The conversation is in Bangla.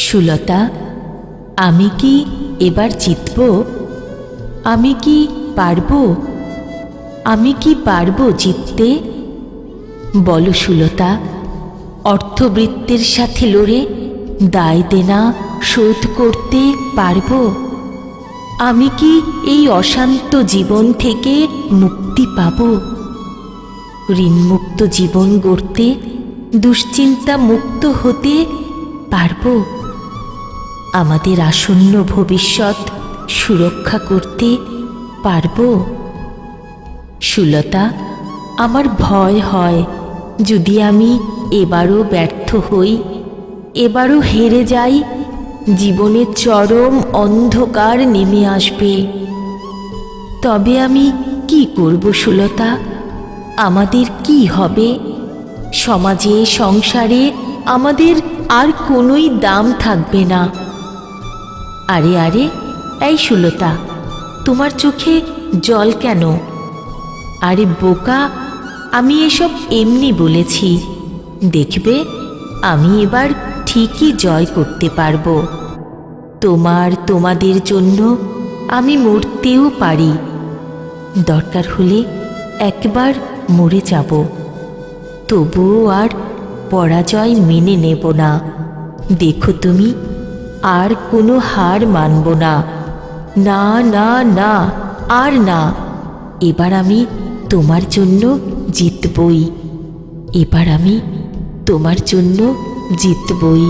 সুলতা, আমি কি এবার জিতব? আমি কি পারবো? আমি কি পারবো জিততে? বলো সুলতা, অর্থবৃত্তের সাথে লড়ে দায় দেনা শোধ করতে পারবো? আমি কি এই অশান্ত জীবন থেকে মুক্তি পাব? ঋণমুক্ত জীবন গড়তে দুশ্চিন্তা মুক্ত হতে পারবো? আমাদের আসন্ন ভবিষ্যৎ সুরক্ষা করতে পারবো? সুলতা, আমার ভয় হয় যদি আমি এবারও ব্যর্থ হই, এবারও হেরে যাই, জীবনে চরম অন্ধকার নেমে আসবে। তবে আমি কি করব সুলতা? আমাদের কি হবে? সমাজে সংসারে আমাদের আর কোনোই দাম থাকবে না। আরে আরে, এই সুলতা, তোমার চোখে জল কেন? আরে বোকা, আমি এসব এমনি বলেছি। দেখবে আমি এবার ঠিকই জয় করতে পারবো। তোমাদের জন্য আমি মরতেও পারি। দরকার হলে একবার মরে যাব, তবুও আর পরাজয় মেনে নেব না। দেখো তুমি, আর কোনো হার মানব না। না না না, আর না। এবার আমি তোমার জন্য জিতবই। এবার আমি তোমার জন্য জিতবই।